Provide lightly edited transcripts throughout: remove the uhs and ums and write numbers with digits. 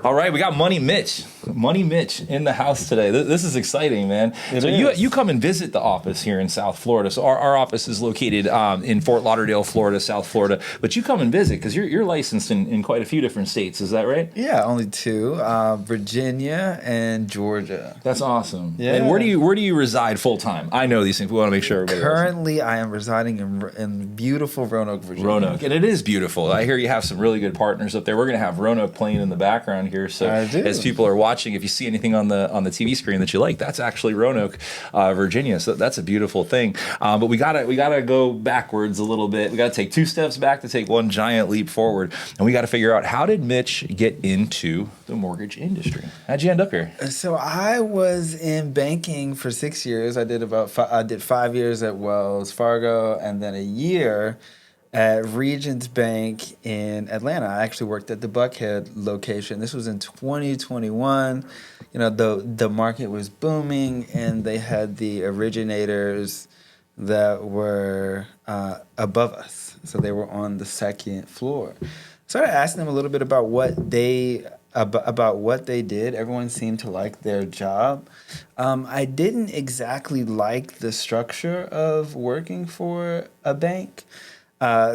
All right, we got Money Mitch in the house today. This is exciting, man. So you come and visit the office here in South Florida. So our office is located in Fort Lauderdale, Florida, South Florida. But you come and visit because you're licensed in quite a few different states. Is that right? Yeah, only two: Virginia and Georgia. That's awesome. Yeah. And where do you reside full time? I know these things. We want to make sure everybody Currently, I am residing in beautiful Roanoke, Virginia. Roanoke, and it is beautiful. I hear you have some really good partners up there. We're going to have Roanoke playing in the background here. So as people are watching, if you see anything on the TV screen that you like, that's actually Roanoke, Virginia. So that's a beautiful thing. But we gotta go backwards a little bit. We got to take 2 steps back to take 1 giant leap forward, and we got to figure out, how did Mitch get into the mortgage industry? How'd you end up here? So I was in banking for 6 years. I did 5 years at Wells Fargo, and then a year at Regions Bank in Atlanta. I actually worked at the Buckhead location. This was in 2021. You know, the market was booming, and they had the originators that were above us. So they were on the 2nd floor. Started asking them a little bit about what they did. Everyone seemed to like their job. I didn't exactly like the structure of working for a bank.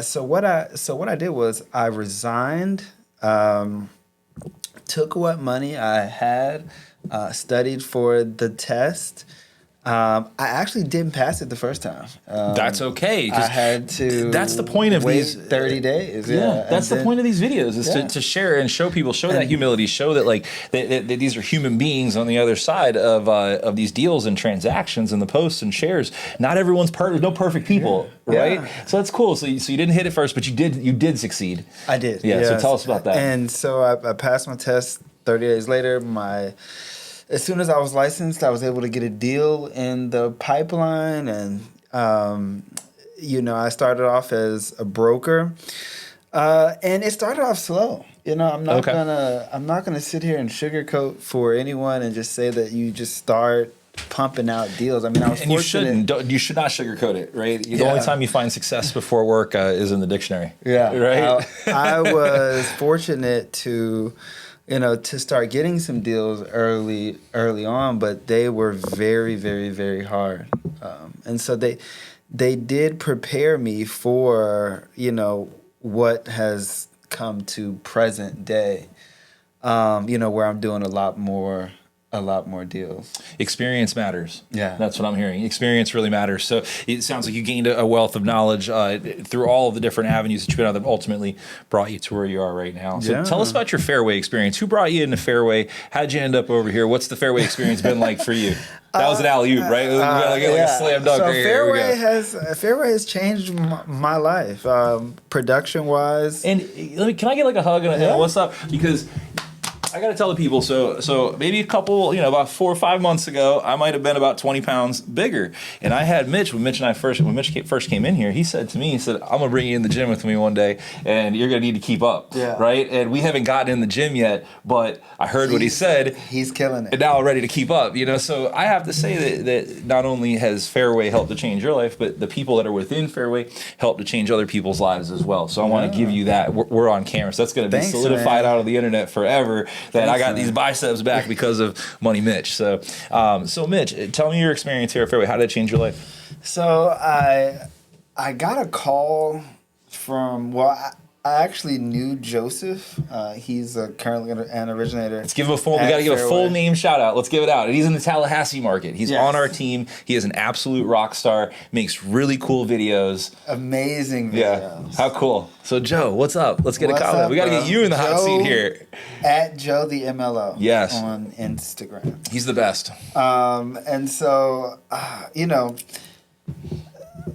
So what I did was I resigned, took what money I had, studied for the test. I actually didn't pass it the first time. That's okay. I had to. That's the point of wait these 30 days. Yeah, that's the point of these videos, is to share and show people, that humility, show that that these are human beings on the other side of these deals and transactions and the posts and shares. Not everyone's perfect. No perfect people, right? Yeah. So that's cool. So you didn't hit it first, but you did succeed. I did. Yeah. Yes. So tell us about that. And so I passed my test. 30 days later, as soon as I was licensed, I was able to get a deal in the pipeline, and I started off as a broker, and it started off slow. I'm not gonna sit here and sugarcoat for anyone and just say that you just start pumping out deals. I mean, I was fortunate. You should not sugarcoat it, right? The only time you find success before work is in the dictionary. Yeah, right. I was fortunate to start getting some deals early on, but they were very, very, very hard. And so they did prepare me for, what has come to present day, where I'm doing a lot more deals. Experience matters. Yeah. That's what I'm hearing. Experience really matters. So it sounds like you gained a wealth of knowledge through all of the different avenues that you've been on that ultimately brought you to where you are right now. So tell us about your Fairway experience. Who brought you into Fairway? How'd you end up over here? What's the Fairway experience been like for you? That was an alley-oop, right? Like a slam dunk. So right Fairway has changed my life, production-wise. And can I get like a hug and a what's up? Because I got to tell the people, so maybe a couple, about 4 or 5 months ago, I might have been about 20 pounds bigger. And I had Mitch, when Mitch first came in here, he said to me, I'm going to bring you in the gym with me one day, and you're going to need to keep up, right? And we haven't gotten in the gym yet, but I heard what he said. He's killing it. And now I'm ready to keep up, So I have to say that not only has Fairway helped to change your life, but the people that are within Fairway helped to change other people's lives as well. So I want to give you that. We're on camera, so that's going to be solidified out of the internet forever. That I got these biceps back because of Money Mitch. So Mitch, tell me your experience here at Fairway. How did it change your life? So I got a call from, I actually knew Joseph. He's currently an originator. Let's give him we got to give a full name shout out. Let's give it out. He's in the Tallahassee market. He's on our team. He is an absolute rock star. Makes really cool videos. Amazing videos. Yeah. How cool. So Joe, what's up? Let's get a comment. We got to get you in the hot seat here. At Joe the MLO. Yes. On Instagram. He's the best. And so,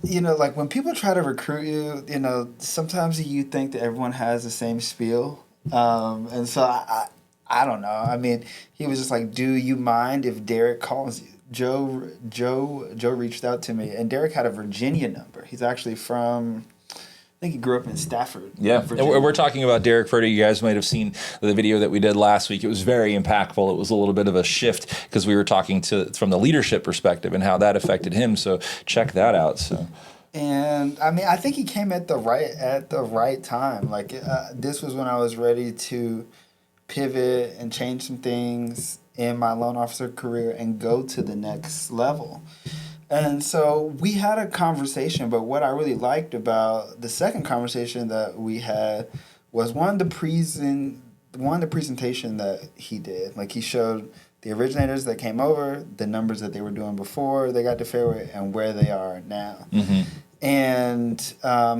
like when people try to recruit you, sometimes you think that everyone has the same spiel. And so I don't know. I mean, he was just like, "Do you mind if Derek calls you?" Joe reached out to me, and Derek had a Virginia number. He's actually from, I think he grew up in Stafford. Yeah, Virginia. And we're talking about Derek Furter. You guys might have seen the video that we did last week. It was very impactful. It was a little bit of a shift because we were talking from the leadership perspective and how that affected him. So check that out. So. And I mean, I think he came at the right time. Like this was when I was ready to pivot and change some things in my loan officer career and go to the next level. And so we had a conversation, but what I really liked about the second conversation that we had was one, the presentation that he did. Like, he showed the originators that came over, the numbers that they were doing before they got to Fairway, and where they are now. Mm-hmm. And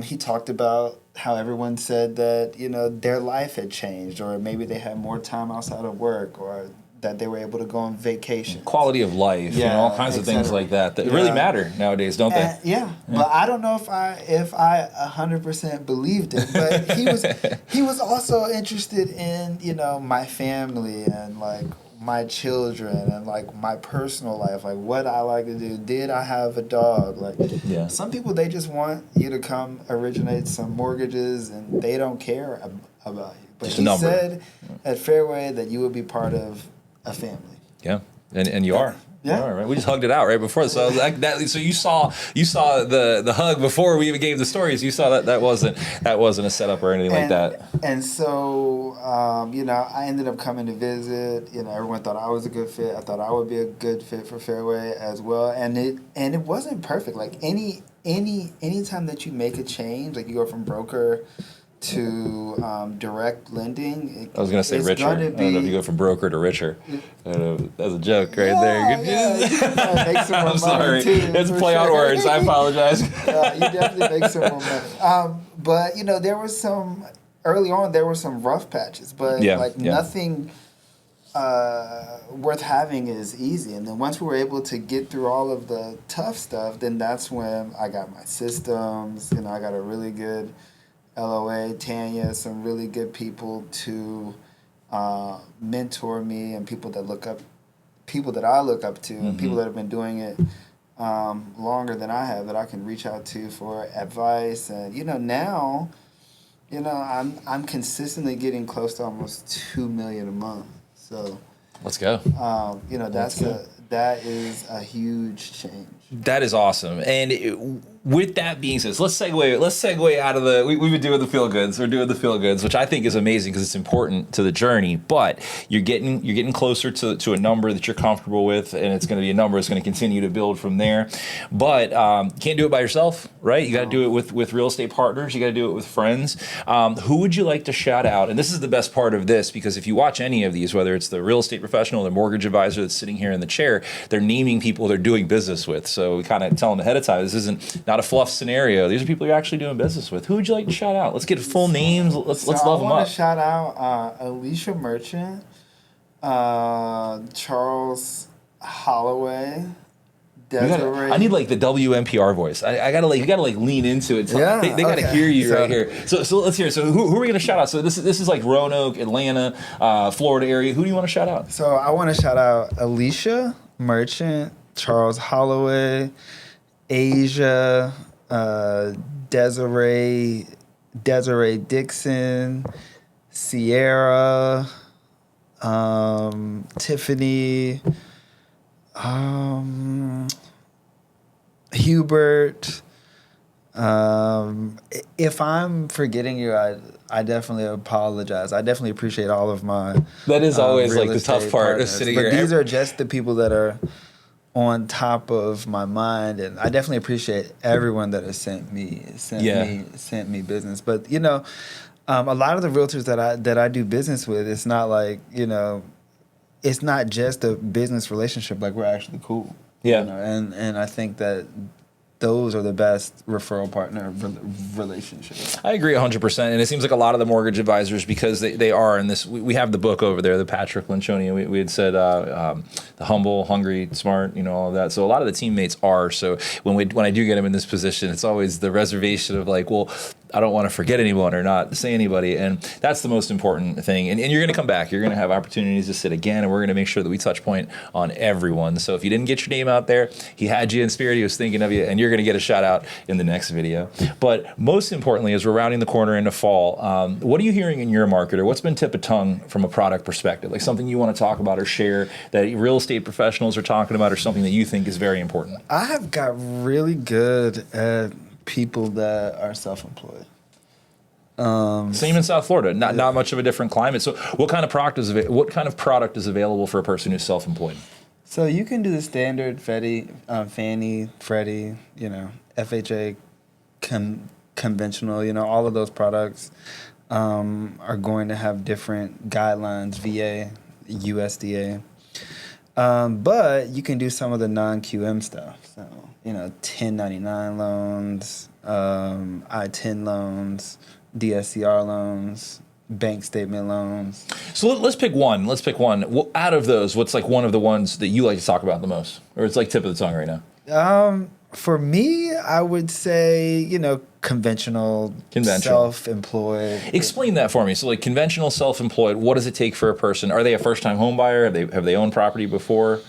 he talked about how everyone said that, you know, their life had changed, or maybe they had more time outside of work, or that they were able to go on vacation. Quality of life, you know, all kinds of things like that really matter nowadays, don't they? But I don't know if I 100% believed it. But he was also interested in, you know, my family and like my children and like my personal life, like what I like to do. Did I have a dog? Like, some people, they just want you to come originate some mortgages and they don't care about you. But he said at Fairway that you would be part of a family. Yeah, and you are. Yeah, all right. We just hugged it out right before. So so you saw the hug before we even gave the stories. You saw that wasn't a setup or anything like that. And so you know, I ended up coming to visit. You know, everyone thought I was a good fit. I thought I would be a good fit for Fairway as well. And it wasn't perfect. Like any time that you make a change, like you go from broker to direct lending. I was going to say richer. I don't know if you go from broker to richer. I don't know. That's a joke right there. Yeah, you can make some more I'm sorry. Too, it's play on words. I apologize. You definitely make some more money. But, you know, early on, there were some rough patches. But, nothing worth having is easy. And then once we were able to get through all of the tough stuff, then that's when I got my systems. You know, I got a really good LOA, Tanya, some really good people to mentor me, and people that I look up to, and people that have been doing it longer than I have, that I can reach out to for advice. And you know, now, you know, I'm consistently getting close to almost $2 million a month. So let's go. You know, that is a huge change. That is awesome. And with that being said, let's segue out of the. We've been doing the feel goods. We're doing the feel goods, which I think is amazing because it's important to the journey. But you're getting closer to a number that you're comfortable with, and it's going to be a number that's going to continue to build from there. But you can't do it by yourself, right? You got to do it with real estate partners. You got to do it with friends. Who would you like to shout out? And this is the best part of this, because if you watch any of these, whether it's the real estate professional, the mortgage advisor that's sitting here in the chair, they're naming people they're doing business with. So we kind of tell them ahead of time, this isn't not a fluff scenario. These are people you're actually doing business with. Who would you like to shout out? Let's get full names. Let's love them up. I want to shout out Alicia Merchant, Charles Holloway, Desiree. I need like the WNPR voice. I gotta you gotta lean into it. They gotta hear you right here. So let's hear. So who are we gonna shout out? So this is like Roanoke, Atlanta, Florida area. Who do you want to shout out? So I want to shout out Alicia Merchant, Charles Holloway, Asia, Desiree Dixon, Sierra, Tiffany, Hubert. If I'm forgetting you, I definitely apologize. I definitely appreciate all of my. That is always like the tough part of sitting here. But these are just the people that are on top of my mind, and I definitely appreciate everyone that has sent me business. But you know, a lot of the realtors that I do business with, it's not like, you know, it's not just a business relationship. Like, we're actually cool. Yeah. You know? And I think that those are the best referral partner relationships. I agree 100%. And it seems like a lot of the mortgage advisors, because they are in this, we have the book over there, the Patrick Lencioni, we had said the humble, hungry, smart, you know, all of that. So a lot of the teammates are. So when I do get them in this position, it's always the reservation of like, well, I don't want to forget anyone or not say anybody. And that's the most important thing. And you're going to come back. You're going to have opportunities to sit again, and we're going to make sure that we touch point on everyone. So if you didn't get your name out there, he had you in spirit, he was thinking of you, and you're going to get a shout out in the next video. But most importantly, as we're rounding the corner into fall, what are you hearing in your market, or what's been tip of tongue from a product perspective? Like something you want to talk about or share that real estate professionals are talking about, or something that you think is very important? I have got really good at people that are self-employed. Same in South Florida. Not much of a different climate. So, what kind of product is available for a person who's self-employed? So you can do the standard Fannie, Freddie, FHA, conventional. All of those products are going to have different guidelines, VA, USDA. But you can do some of the non-QM stuff. So 1099 loans, I-10 loans, DSCR loans, bank statement loans. So let's pick one. Well, out of those, what's like one of the ones that you like to talk about the most? Or it's like tip of the tongue right now? For me, I would say, conventional, self-employed. Explain that for me. So like conventional self-employed, what does it take for a person? Are they a first-time home buyer? Have they owned property before?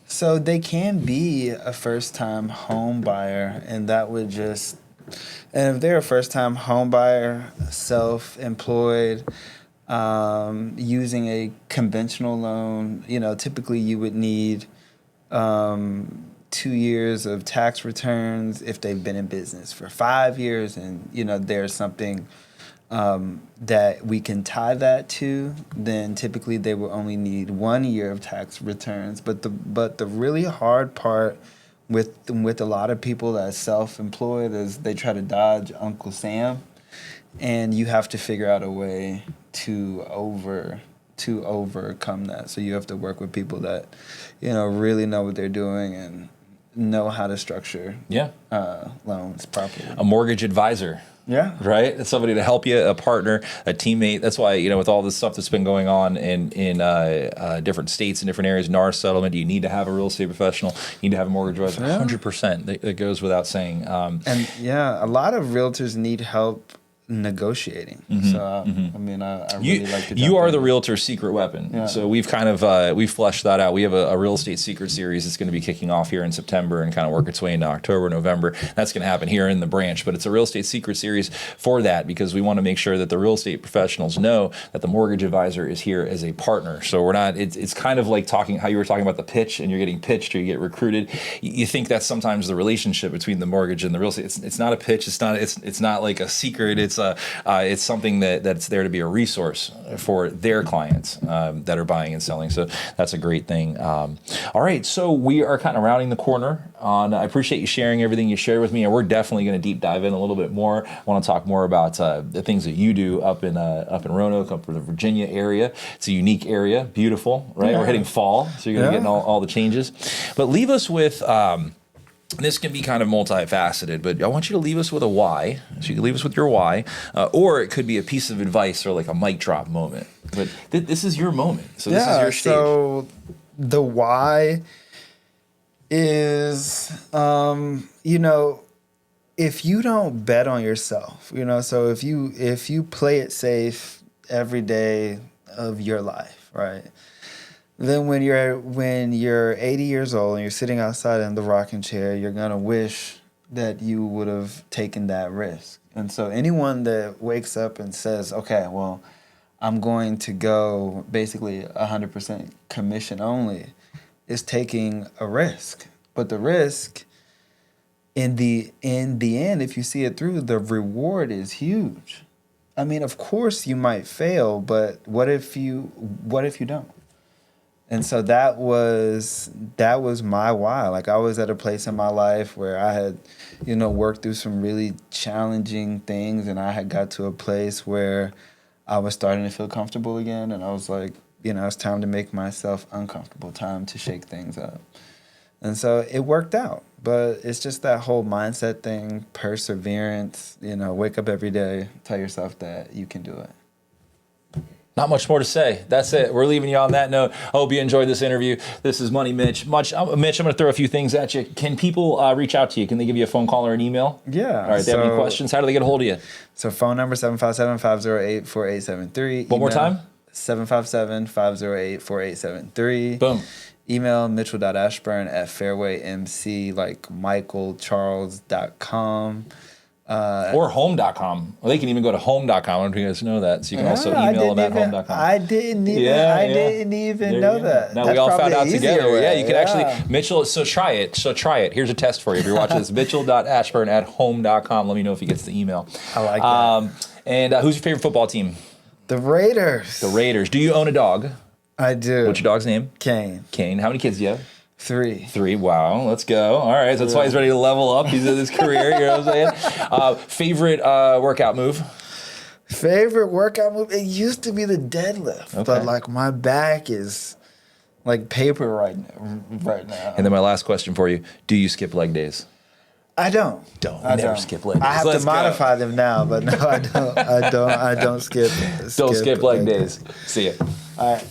So they can be a first-time home buyer, and that would just... And if they're a first-time home buyer, self-employed, using a conventional loan, typically you would need 2 years of tax returns if they've been in business for 5 years, and there's something that we can tie that to. Then typically they will only need 1 year of tax returns. But the really hard part with a lot of people that's self-employed is they try to dodge Uncle Sam, and you have to figure out a way to overcome that. So you have to work with people that really know what they're doing and know how to structure loans properly. A mortgage advisor. Yeah. Right? It's somebody to help you, a partner, a teammate. That's why, with all this stuff that's been going on in different states and different areas, NAR settlement, you need to have a real estate professional. You need to have a mortgage advisor. 100%. That goes without saying. A lot of realtors need help negotiating. Mm-hmm, so I really like to. You are the realtor's secret weapon. Yeah. So we've kind of we've fleshed that out. We have a real estate secret series that's going to be kicking off here in September and kind of work its way into October, November. That's going to happen here in the branch, but it's a real estate secret series for that because we want to make sure that the real estate professionals know that the mortgage advisor is here as a partner. So we're not. It's kind of like how you were talking about the pitch, and you're getting pitched or you get recruited. You think that's sometimes the relationship between the mortgage and the real estate. It's not a pitch. It's not like a secret. It's something that's there to be a resource for their clients that are buying and selling. So that's a great thing. All right, so we are kind of rounding the corner on. I appreciate you sharing everything you shared with me, and we're definitely going to deep dive in a little bit more. I want to talk more about the things that you do up in Roanoke, up in the Virginia area. It's a unique area, beautiful, right? Yeah. We're hitting fall, so you're going to get all the changes. But leave us with. This can be kind of multifaceted, but I want you to leave us with a why. So you can leave us with your why, or it could be a piece of advice or like a mic drop moment. But this is your moment. So this is your stage. So the why is, if you don't bet on yourself, so if you play it safe every day of your life, right? Then when you're 80 years old and you're sitting outside in the rocking chair, you're going to wish that you would have taken that risk. And so anyone that wakes up and says, okay, well, I'm going to go basically 100% commission only is taking a risk. But the risk, in the end, if you see it through, the reward is huge. I mean, of course you might fail, but what if you don't? And so that was my why. Like I was at a place in my life where I had, worked through some really challenging things, and I had got to a place where I was starting to feel comfortable again, and I was like, it's time to make myself uncomfortable, time to shake things up. And so it worked out. But it's just that whole mindset thing, perseverance, wake up every day, tell yourself that you can do it. Not much more to say. That's it. We're leaving you on that note. I hope you enjoyed this interview. This is Money Mitch. Mitch, I'm going to throw a few things at you. Can people reach out to you? Can they give you a phone call or an email? Yeah. All right. They have any questions? How do they get a hold of you? So phone number 757-508-4873. One more time? 757-508-4873. Boom. Email mitchell.ashburn@fairwaymc, like michaelcharles.com. Or home.com. Well, they can even go to home.com. I don't know if you guys know that. So you can also email them at home.com. I didn't even know that. Now we all found out together. Way. Yeah, you can actually, Mitchell, so try it. Here's a test for you. If you're watching this, Mitchell.Ashburn at home.com. Let me know if he gets the email. I like that. And who's your favorite football team? The Raiders. The Raiders. Do you own a dog? I do. What's your dog's name? Kane. Kane. How many kids do you have? 3. 3. Wow. Let's go. All right. So that's why he's ready to level up. He's in his career. You know what I'm saying? Favorite workout move? Favorite workout move? It used to be the deadlift, but like my back is like paper right now. And then my last question for you: do you skip leg days? I don't. I never skip leg days. I have to modify them now, but no, I don't. I don't skip. Don't skip leg days. See ya. All right.